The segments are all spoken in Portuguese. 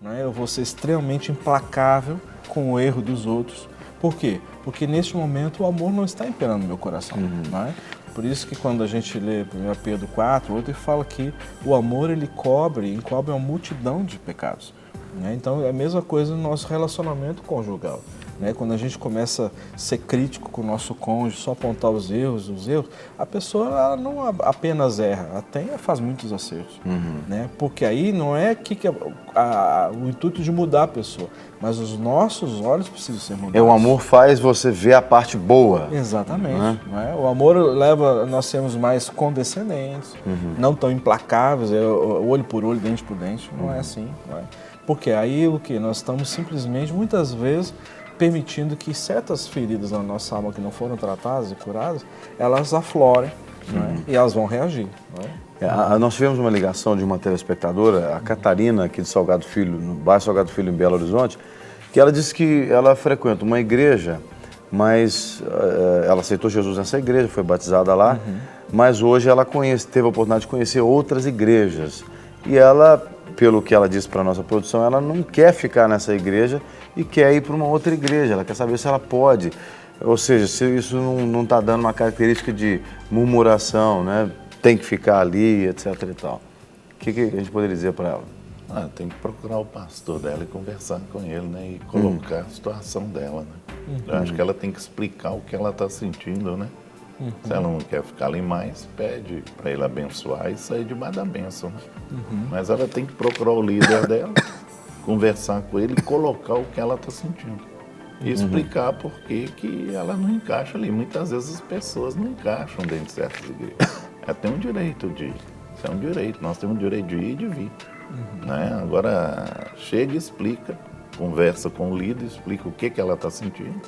né? Eu vou ser extremamente implacável com o erro dos outros. Por quê? Porque neste momento o amor não está imperando no meu coração. Né? Por isso que quando a gente lê 1 Pedro 4, ele fala que o amor ele encobre uma multidão de pecados. Né? Então é a mesma coisa no nosso relacionamento conjugal. Né? Quando a gente começa a ser crítico com o nosso cônjuge, só apontar os erros, a pessoa ela não apenas erra, ela faz muitos acertos. Né? Porque aí não é o intuito de mudar a pessoa, mas os nossos olhos precisam ser mudados. O amor faz você ver a parte boa. Exatamente. Né? O amor leva nós sermos mais condescendentes, não tão implacáveis, olho por olho, dente por dente, não é assim. Não é? Porque aí o que? Nós estamos simplesmente, muitas vezes, permitindo que certas feridas na nossa alma que não foram tratadas e curadas, elas aflorem, né? E elas vão reagir. Né? Nós tivemos uma ligação de uma telespectadora, a Catarina, aqui de Salgado Filho, no bairro Salgado Filho, em Belo Horizonte, que ela disse que ela frequenta uma igreja, mas ela aceitou Jesus nessa igreja, foi batizada lá, mas hoje ela teve a oportunidade de conhecer outras igrejas. E ela, pelo que ela disse para a nossa produção, ela não quer ficar nessa igreja e quer ir para uma outra igreja, ela quer saber se ela pode. Ou seja, se isso não está dando uma característica de murmuração, né? Tem que ficar ali, etc. e tal. O que a gente poderia dizer para ela? Tem que procurar o pastor dela e conversar com ele, né? E colocar a situação dela, né? Eu acho que ela tem que explicar o que ela está sentindo, né? Se ela não quer ficar ali mais, pede para ele abençoar e sair debaixo da bênção, né? Mas ela tem que procurar o líder dela, conversar com ele e colocar o que ela está sentindo. E explicar por que ela não encaixa ali. Muitas vezes as pessoas não encaixam dentro de certas igrejas. Ela tem um direito de ir. Isso é um direito. Nós temos o direito de ir e de vir. Né? Agora, chega e explica, conversa com o líder, explica o que ela está sentindo,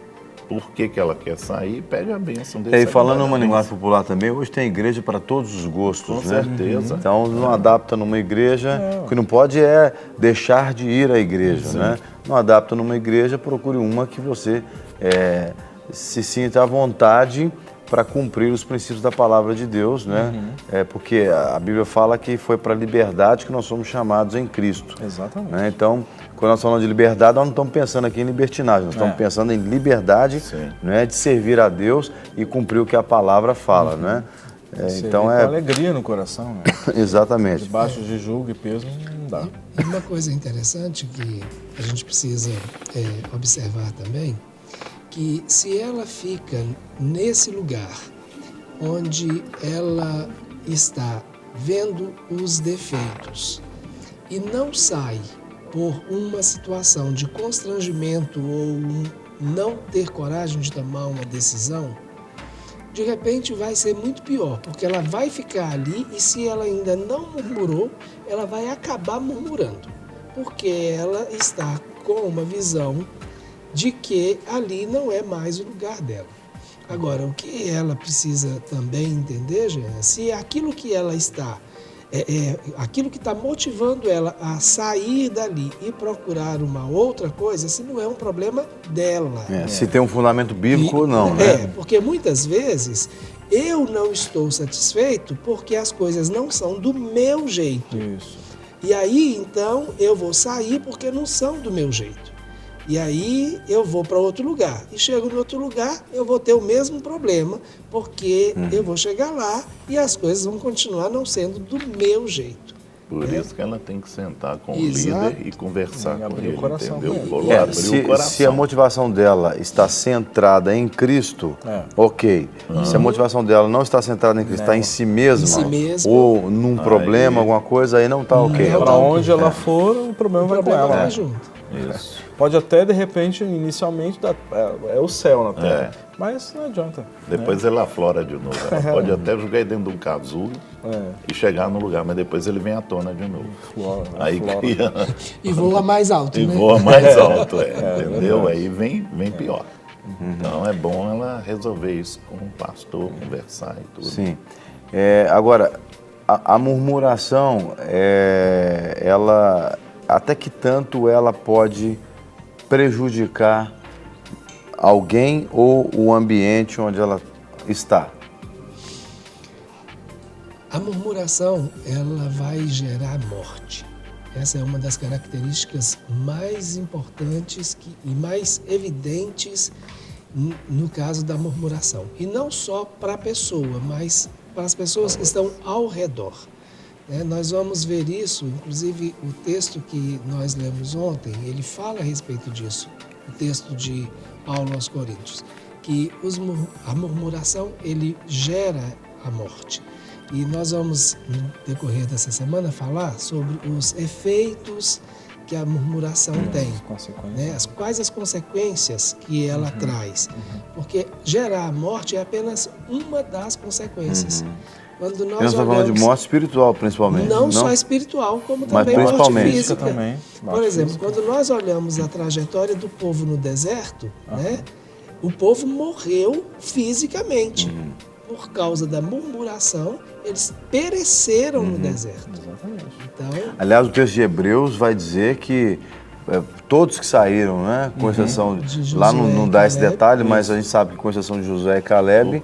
por que ela quer sair e pede a bênção dele. E falando numa linguagem popular também, hoje tem igreja para todos os gostos, com né? certeza. Então não adapta numa igreja, o que não pode é deixar de ir à igreja, né? Não adapta numa igreja, procure uma que você se sinta à vontade para cumprir os princípios da palavra de Deus, né? Porque a Bíblia fala que foi para a liberdade que nós somos chamados em Cristo. Exatamente. Né? Então, quando nós falamos de liberdade, nós não estamos pensando aqui em libertinagem, nós estamos pensando em liberdade, né, de servir a Deus e cumprir o que a palavra fala, né? Então com alegria no coração, né? Exatamente. Debaixo de julgo e peso não dá. E uma coisa interessante que a gente precisa observar também, que se ela fica nesse lugar onde ela está vendo os defeitos e não sai por uma situação de constrangimento ou não ter coragem de tomar uma decisão, de repente vai ser muito pior, porque ela vai ficar ali e se ela ainda não murmurou, ela vai acabar murmurando, porque ela está com uma visão de que ali não é mais o lugar dela. Agora, o que ela precisa também entender, Jean, se aquilo que ela está, aquilo que está motivando ela a sair dali e procurar uma outra coisa, se não é um problema dela. Se tem um fundamento bíblico ou não, né? Porque muitas vezes eu não estou satisfeito porque as coisas não são do meu jeito. Isso. E aí, então, eu vou sair porque não são do meu jeito. E aí eu vou para outro lugar. E chego no outro lugar, eu vou ter o mesmo problema, porque eu vou chegar lá e as coisas vão continuar não sendo do meu jeito. Por isso que ela tem que sentar com o líder e conversar com ele, entendeu? Abrir o coração. Se a motivação dela está centrada em Cristo, ok. Se a motivação dela não está centrada em Cristo, está em si mesma, ou num problema, alguma coisa, aí não está ok. Para onde ela for, o problema vai com ela. Vai junto. Isso. Pode até, de repente, inicialmente, é o céu na terra, mas não adianta. Depois ele aflora de novo. Ela pode até jogar ele dentro de um casulo e chegar no lugar, mas depois ele vem à tona de novo. Aí cria... E voa mais alto, né? E voa mais alto, entendeu? Aí vem pior. Então é bom ela resolver isso com o pastor, conversar e tudo. Sim. Agora, a murmuração, ela... Até que tanto ela pode prejudicar alguém ou o ambiente onde ela está? A murmuração, ela vai gerar morte. essa é uma das características mais importantes e mais evidentes no caso da murmuração. E não só para a pessoa, mas para as pessoas que estão ao redor. Nós vamos ver isso, inclusive o texto que nós lemos ontem, ele fala a respeito disso, o texto de Paulo aos Coríntios, que a murmuração ele gera a morte. E nós vamos, no decorrer dessa semana, falar sobre os efeitos que a murmuração tem. Quais as consequências que ela traz. Porque gerar a morte é apenas uma das consequências. Quando nós estamos falando de morte espiritual, principalmente. Não só espiritual, como também morte física. Também. Por exemplo, quando nós olhamos a trajetória do povo no deserto, o povo morreu fisicamente. Por causa da murmuração, eles pereceram no deserto. Exatamente. Então, aliás, o texto de Hebreus vai dizer que todos que saíram, com exceção de lá não dá esse detalhe, mas a gente sabe que com exceção de Josué e Caleb,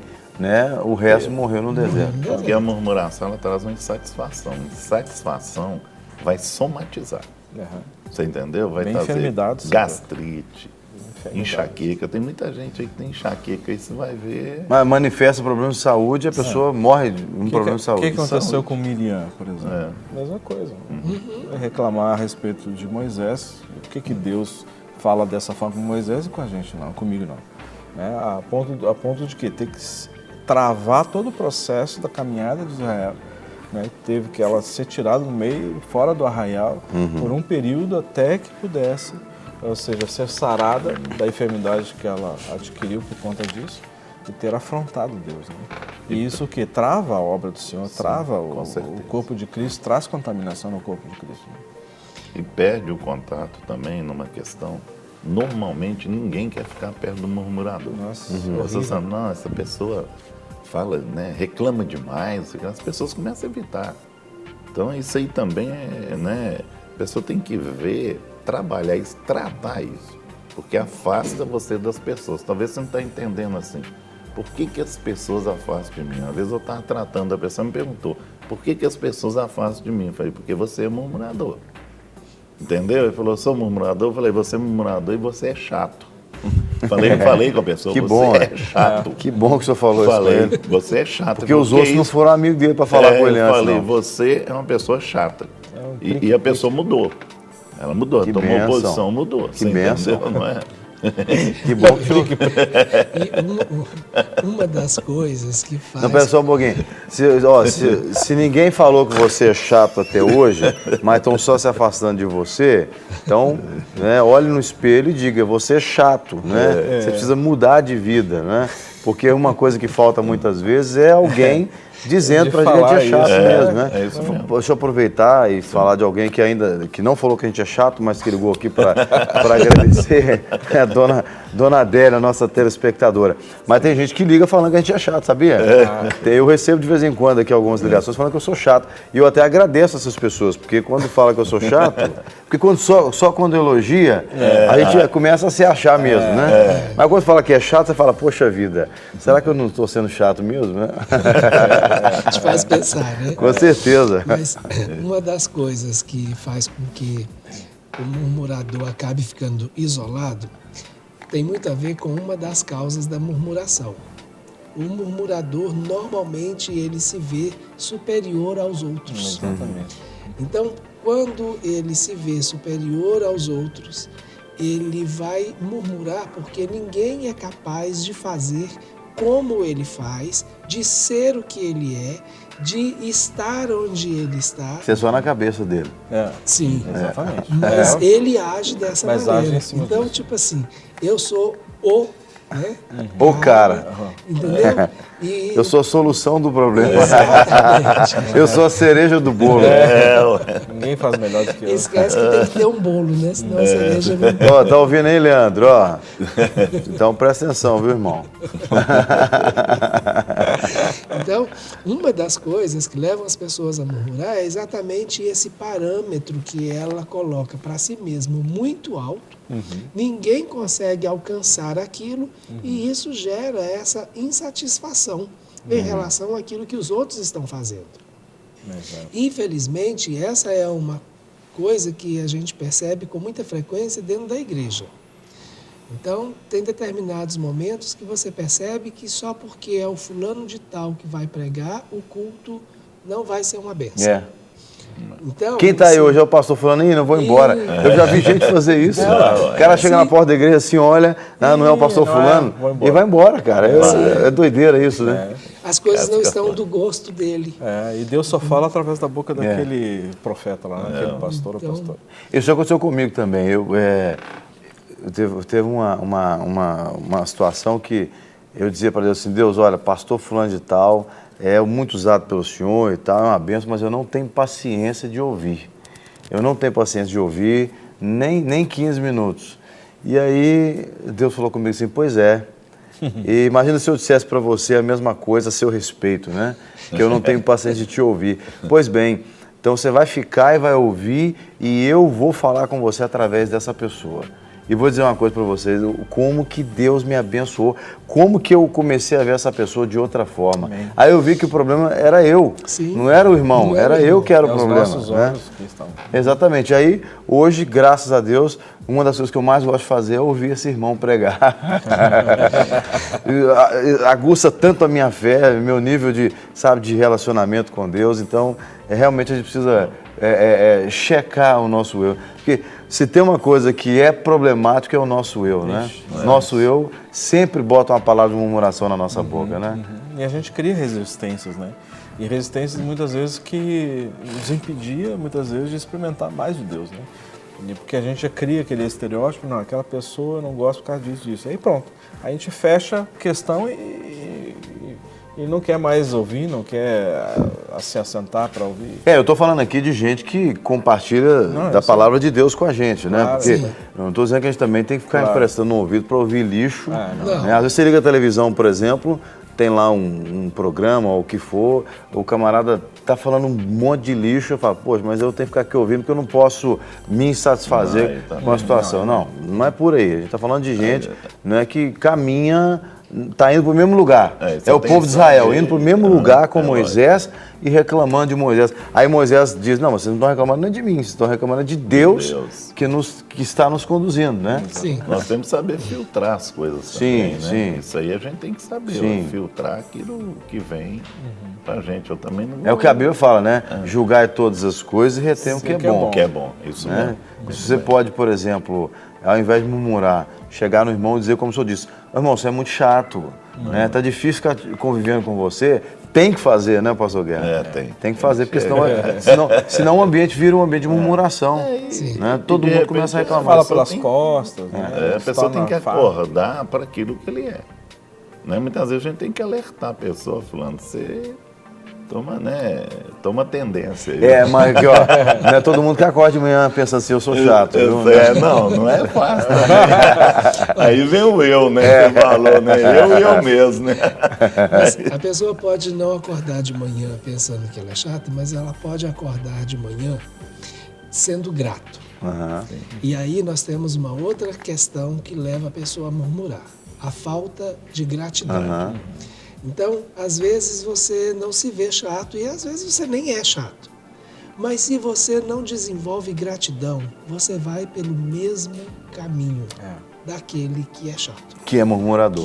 o resto morreu no deserto. Porque a murmuração ela traz uma insatisfação. Insatisfação vai somatizar. Você entendeu? Vai trazer gastrite, enxaqueca. Tem muita gente aí que tem enxaqueca, aí você vai ver. Mas manifesta problemas de saúde, a pessoa morre de um problema de saúde. O que aconteceu com Miriam, por exemplo? Mesma coisa. Vai reclamar a respeito de Moisés. O que Deus fala dessa forma com Moisés e com a gente não, comigo não. A ponto de que ter que travar todo o processo da caminhada de Israel. Teve que ela ser tirada no meio, fora do arraial, por um período até que pudesse, ou seja, ser sarada da enfermidade que ela adquiriu por conta disso e ter afrontado Deus. E isso que trava a obra do Senhor, trava o corpo de Cristo, traz contaminação no corpo de Cristo. E perde o contato também numa questão. Normalmente ninguém quer ficar perto do murmurador. Essa pessoa fala, reclama demais, as pessoas começam a evitar. Então isso aí também a pessoa tem que ver, trabalhar isso, tratar isso, porque afasta você das pessoas. Talvez você não está entendendo assim, por que as pessoas afastam de mim? Às vezes eu estava tratando, a pessoa me perguntou, por que as pessoas afastam de mim? Eu falei, porque você é murmurador. Entendeu? Ele falou, eu sou murmurador. Eu falei, você é murmurador e você é chato. Falei com a pessoa, que você bom, é chato. Que bom que o senhor falou isso pra ele. Você é chato. Porque os outros não foram amigos dele para falar com ele antes. Eu falei, você é uma pessoa chata. E a pessoa mudou. Ela mudou, tomou posição, mudou. Que bênção. Não é? Que bom que o senhor... E uma das coisas que faz... Não, pera só um pouquinho. Se ninguém falou que você é chato até hoje, mas estão só se afastando de você, então olhe no espelho e diga, você é chato, Você precisa mudar de vida, Porque uma coisa que falta muitas vezes é alguém dizendo pra gente é chato mesmo, É isso mesmo. Deixa eu aproveitar e falar de alguém que não falou que a gente é chato, mas que ligou aqui para agradecer, a dona Adélia, nossa telespectadora. Mas tem gente que liga falando que a gente é chato, sabia? Eu recebo de vez em quando aqui algumas ligações falando que eu sou chato. E eu até agradeço essas pessoas, porque quando fala que eu sou chato, porque só quando elogia, a gente começa a se achar mesmo, Mas quando fala que é chato, você fala, poxa vida, será que eu não estou sendo chato mesmo, Te faz pensar, Com certeza. Mas uma das coisas que faz com que o murmurador acabe ficando isolado tem muito a ver com uma das causas da murmuração. O murmurador, normalmente, ele se vê superior aos outros. Exatamente. Então, quando ele se vê superior aos outros, ele vai murmurar porque ninguém é capaz de fazer como ele faz, de ser o que ele é, de estar onde ele está. Isso é só na cabeça dele. Sim. Exatamente. Mas ele age dessa maneira. Então, tipo assim, eu sou o... O cara. Entendeu? Eu sou a solução do problema. Exatamente. Eu sou a cereja do bolo. Ninguém faz melhor do que eu. Esquece que tem que ter um bolo, Senão a cereja não... Tá ouvindo aí, Leandro? Então presta atenção, viu, irmão? Então, uma das coisas que levam as pessoas a murmurar é exatamente esse parâmetro que ela coloca para si mesma muito alto. Ninguém consegue alcançar aquilo e isso gera essa insatisfação em relação àquilo que os outros estão fazendo. Infelizmente, essa é uma coisa que a gente percebe com muita frequência dentro da igreja. Então, tem determinados momentos que você percebe que só porque é o fulano de tal que vai pregar, o culto não vai ser uma bênção. É. Então, Quem está aí hoje é o pastor falando, não vou embora. Eu já vi gente fazer isso. O cara chega na porta da igreja assim, olha, não é o pastor fulano, e vai embora, cara. É doideira isso, né? As coisas não estão do gosto dele. E Deus só fala através da boca daquele profeta lá, aquele pastor ou pastor. Isso aconteceu comigo também. Teve uma situação que eu dizia para Deus assim, Deus, olha, pastor fulano de tal, é muito usado pelo Senhor e tal, é uma bênção, mas eu não tenho paciência de ouvir. Eu não tenho paciência de ouvir nem 15 minutos. E aí Deus falou comigo assim, pois é. E imagina se eu dissesse para você a mesma coisa a seu respeito, né? Que eu não tenho paciência de te ouvir. Pois bem, então você vai ficar e vai ouvir e eu vou falar com você através dessa pessoa. E vou dizer uma coisa para vocês, como que Deus me abençoou, como que eu comecei a ver essa pessoa de outra forma. Amém. Aí eu vi que o problema era eu, não era o irmão, era eu que era o problema. Os nossos olhos que estão... Exatamente. Aí, hoje, graças a Deus, uma das coisas que eu mais gosto de fazer é ouvir esse irmão pregar. Aguça tanto a minha fé, meu nível de relacionamento com Deus. Então, realmente a gente precisa checar o nosso eu. Porque se tem uma coisa que é problemática é o nosso eu, né? Nosso eu sempre bota uma palavra de murmuração na nossa boca, né? E a gente cria resistências, né? E resistências muitas vezes que nos impedia, muitas vezes, de experimentar mais de Deus, né? Porque a gente já cria aquele estereótipo, não, aquela pessoa eu não gosto por causa disso. Aí pronto, a gente fecha a questão e não quer mais ouvir, não quer se assentar para ouvir. Eu estou falando aqui de gente que compartilha da palavra de Deus com a gente, né? Claro, porque eu não estou dizendo que a gente também tem que ficar emprestando um ouvido para ouvir lixo. Não. Às vezes você liga a televisão, por exemplo, tem lá um programa ou o que for, o camarada está falando um monte de lixo, eu falo, poxa, mas eu tenho que ficar aqui ouvindo porque eu não posso me insatisfazer com a situação. Não é por aí. A gente está falando de gente que caminha... Está indo para o mesmo lugar. É o povo de Israel indo para o mesmo lugar com Moisés e reclamando de Moisés. Aí Moisés diz, não, vocês não estão reclamando nem de mim, vocês estão reclamando de Deus. Que está nos conduzindo, né? Sim. Nós temos que saber filtrar as coisas também, né? Isso aí a gente tem que saber, filtrar aquilo que vem pra gente. Eu também não É o que a Bíblia fala, né? Julgai todas as coisas e retém o que é bom. O que é bom, isso mesmo. Se você pode, por exemplo, ao invés de murmurar, chegar no irmão e dizer como o senhor disse, irmão, você é muito chato, né? Tá difícil ficar convivendo com você. Tem que fazer, né, pastor Guerra? Tem que fazer, porque senão o ambiente vira um ambiente de murmuração. Né? Todo mundo começa a reclamar. Fala pelas costas. A pessoa tem que acordar para aquilo que ele é. Né? Muitas vezes a gente tem que alertar a pessoa, falando, você toma tendência. Mas aqui, ó, não é todo mundo que acorda de manhã pensa assim, eu sou chato. Não é fácil também. Aí vem o eu, né? Você falou, né? Eu mesmo, né? Mas a pessoa pode não acordar de manhã pensando que ela é chata, mas ela pode acordar de manhã sendo grato. E aí nós temos uma outra questão que leva a pessoa a murmurar. A falta de gratidão. Então, às vezes você não se vê chato e às vezes você nem é chato. Mas se você não desenvolve gratidão, você vai pelo mesmo caminho daquele que é chato. Que é murmurador.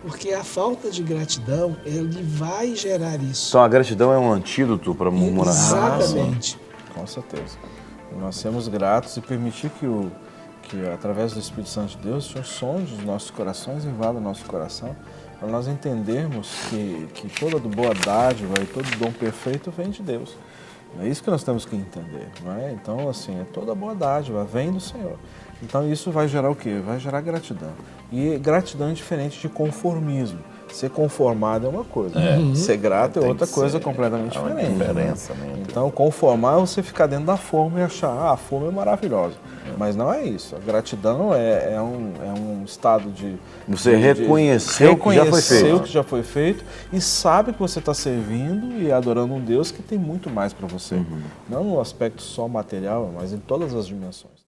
Porque a falta de gratidão, ele vai gerar isso. Então a gratidão é um antídoto para murmuração. Exatamente. Com certeza. Nós sermos gratos e permitir que através do Espírito Santo de Deus, o Senhor sonde os nossos corações, invada o nosso coração, para nós entendermos que toda boa dádiva e todo dom perfeito vem de Deus. É isso que nós temos que entender, não é? Então, assim, toda boa dádiva vem do Senhor. Então, isso vai gerar o quê? Vai gerar gratidão. E gratidão é diferente de conformismo. Ser conformado é uma coisa, ser grato é outra coisa completamente diferente. Diferença, né? Então, conformar é você ficar dentro da forma e achar, a forma é maravilhosa. Mas não é isso. A gratidão é um estado de... Você reconhecer o que já foi feito. O que já foi feito e sabe que você está servindo e adorando um Deus que tem muito mais para você. Não no aspecto só material, mas em todas as dimensões.